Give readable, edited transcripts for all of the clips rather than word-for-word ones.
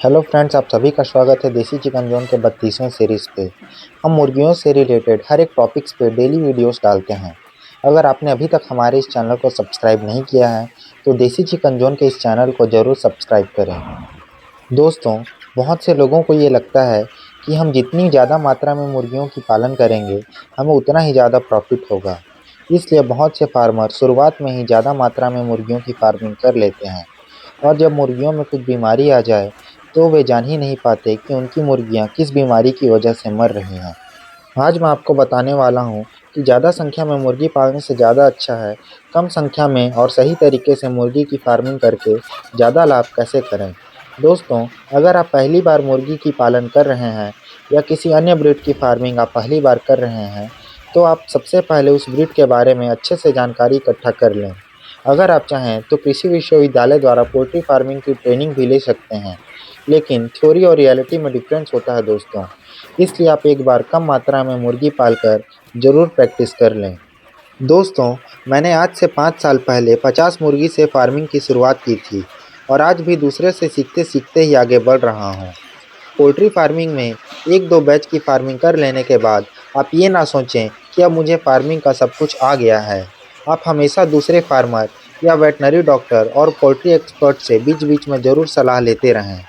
Hello friends, आप सभी का स्वागत है देसी चिकन जोन के 32वें सीरीज़ पे। हम मुर्गियों से रिलेटेड हर एक टॉपिक्स पे डेली वीडियोस डालते हैं। अगर आपने अभी तक हमारे इस चैनल को सब्सक्राइब नहीं किया है तो देसी चिकन जोन के इस चैनल को ज़रूर सब्सक्राइब करें। दोस्तों, बहुत से लोगों को ये लगता है कि हम जितनी ज़्यादा मात्रा में मुर्गियों की पालन करेंगे हमें उतना ही ज़्यादा प्रॉफिट होगा। इसलिए बहुत से फार्मर शुरुआत में ही ज़्यादा मात्रा में मुर्गियों की फार्मिंग कर लेते हैं और जब मुर्गियों में कुछ बीमारी आ जाए तो वे जान ही नहीं पाते कि उनकी मुर्गियां किस बीमारी की वजह से मर रही हैं। आज मैं आपको बताने वाला हूं कि ज़्यादा संख्या में मुर्गी पालने से ज़्यादा अच्छा है कम संख्या में और सही तरीके से मुर्गी की फार्मिंग करके ज़्यादा लाभ कैसे करें। दोस्तों, अगर आप पहली बार मुर्गी की पालन कर रहे हैं या किसी अन्य ब्रीड की फार्मिंग आप पहली बार कर रहे हैं तो आप सबसे पहले उस ब्रीड के बारे में अच्छे से जानकारी इकट्ठा कर लें। अगर आप चाहें तो कृषि विश्वविद्यालय द्वारा पोल्ट्री फार्मिंग की ट्रेनिंग भी ले सकते हैं, लेकिन थ्योरी और रियलिटी में डिफरेंस होता है दोस्तों। इसलिए आप एक बार कम मात्रा में मुर्गी पालकर ज़रूर प्रैक्टिस कर लें। दोस्तों, मैंने आज से 5 साल पहले 50 मुर्गी से फार्मिंग की शुरुआत की थी और आज भी दूसरे से सीखते सीखते ही आगे बढ़ रहा हूँ। पोल्ट्री फार्मिंग में 1-2 बैच की फार्मिंग कर लेने के बाद आप ये ना सोचें कि अब मुझे फार्मिंग का सब कुछ आ गया है। आप हमेशा दूसरे फार्मर या वेटनरी डॉक्टर और पोल्ट्री एक्सपर्ट से बीच-बीच में ज़रूर सलाह लेते रहें।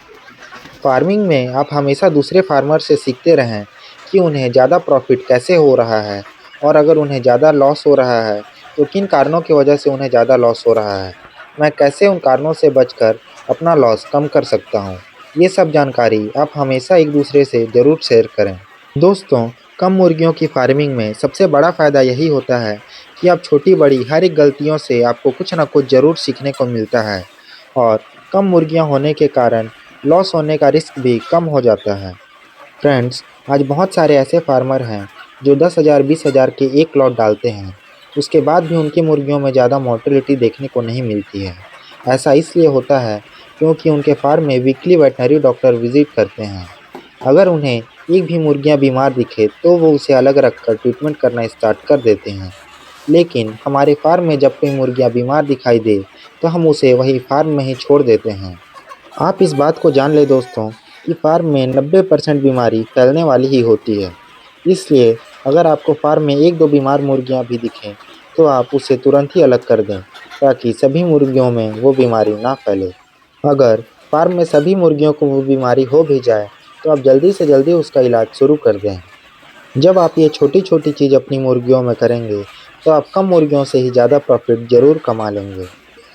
फार्मिंग में आप हमेशा दूसरे फार्मर से सीखते रहें कि उन्हें ज़्यादा प्रॉफिट कैसे हो रहा है और अगर उन्हें ज़्यादा लॉस हो रहा है तो किन कारणों की वजह से उन्हें ज़्यादा लॉस हो रहा है। मैं कैसे उन कारणों से बचकर अपना लॉस कम कर सकता हूँ। ये सब जानकारी आप हमेशा एक दूसरे से ज़रूर शेयर करें। दोस्तों, कम मुर्गियों की फार्मिंग में सबसे बड़ा फ़ायदा यही होता है कि आप छोटी-बड़ी हर एक गलतियों से आपको कुछ न कुछ ज़रूर सीखने को मिलता है और कम मुर्गियाँ होने के कारण लॉस होने का रिस्क भी कम हो जाता है। फ्रेंड्स, आज बहुत सारे ऐसे फार्मर हैं जो 10,000 20,000 के एक लॉट डालते हैं। उसके बाद भी उनकी मुर्गियों में ज़्यादा मोर्टेलिटी देखने को नहीं मिलती है। ऐसा इसलिए होता है क्योंकि उनके फार्म में वीकली वेटनरी डॉक्टर विजिट करते हैं। अगर उन्हें एक भी मुर्गियाँ बीमार दिखे तो वो उसे अलग रखकर ट्रीटमेंट करना स्टार्ट कर देते हैं। लेकिन हमारे फार्म में जब कोई मुर्गियाँ बीमार दिखाई दे तो हम उसे वही फार्म में ही छोड़ देते हैं। आप इस बात को जान लें दोस्तों कि फार्म में 90% बीमारी फैलने वाली ही होती है। इसलिए अगर आपको फार्म में 1-2 बीमार मुर्गियाँ भी दिखें तो आप उसे तुरंत ही अलग कर दें ताकि सभी मुर्गियों में वो बीमारी ना फैले। अगर फार्म में सभी मुर्गियों को वो बीमारी हो भी जाए तो आप जल्दी से जल्दी उसका इलाज शुरू कर दें। जब आप ये छोटी-छोटी चीज़ अपनी मुर्गियों में करेंगे तो आप कम मुर्गियों से ही ज़्यादा प्रॉफिट ज़रूर कमा लेंगे।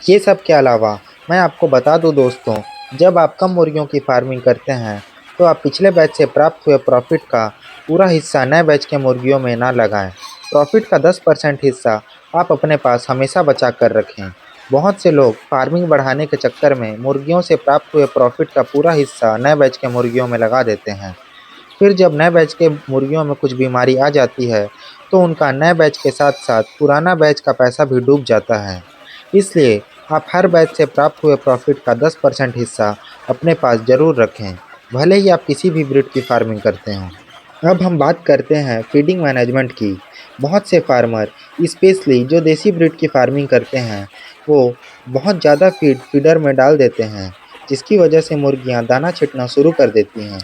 ये सब के अलावा मैं आपको बता दूं दोस्तों, जब आप कम मुर्गियों की फार्मिंग करते हैं तो आप पिछले बैच से प्राप्त हुए प्रॉफिट का पूरा हिस्सा नए बैच के मुर्गियों में ना लगाएं। प्रॉफिट का 10% हिस्सा आप अपने पास हमेशा बचा कर रखें। बहुत से लोग फार्मिंग बढ़ाने के चक्कर में मुर्गियों से प्राप्त हुए प्रॉफिट का पूरा हिस्सा नए बैच के मुर्गियों में लगा देते हैं। फिर जब नए बैच के मुर्गियों में कुछ बीमारी आ जाती है तो उनका नए बैच के साथ साथ पुराना बैच का पैसा भी डूब जाता है। इसलिए आप हर बैच से प्राप्त हुए प्रॉफिट का 10% हिस्सा अपने पास ज़रूर रखें, भले ही आप किसी भी ब्रीड की फार्मिंग करते हों। अब हम बात करते हैं फीडिंग मैनेजमेंट की। बहुत से फार्मर स्पेशली जो देसी ब्रीड की फार्मिंग करते हैं वो बहुत ज़्यादा फीड फीडर में डाल देते हैं, जिसकी वजह से मुर्गियां दाना छिंटना शुरू कर देती हैं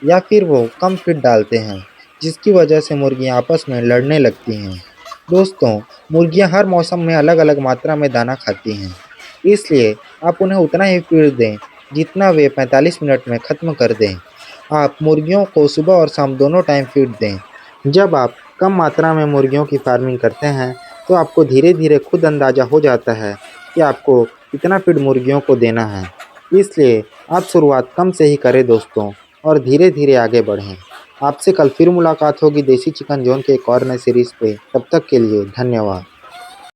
या फिर वो कम फीड डालते हैं जिसकी वजह से मुर्गियां आपस में लड़ने लगती हैं। दोस्तों, मुर्गियां हर मौसम में अलग अलग मात्रा में दाना खाती हैं, इसलिए आप उन्हें उतना ही फीड दें जितना वे 45 मिनट में ख़त्म कर दें। आप मुर्गियों को सुबह और शाम दोनों टाइम फीड दें। जब आप कम मात्रा में मुर्गियों की फार्मिंग करते हैं तो आपको धीरे धीरे खुद अंदाज़ा हो जाता है कि आपको कितना फीड मुर्गियों को देना है। इसलिए आप शुरुआत कम से ही करें दोस्तों और धीरे धीरे आगे बढ़ें। आपसे कल फिर मुलाकात होगी देसी चिकन जोन के एक और नए सीरीज़ पे। तब तक के लिए धन्यवाद।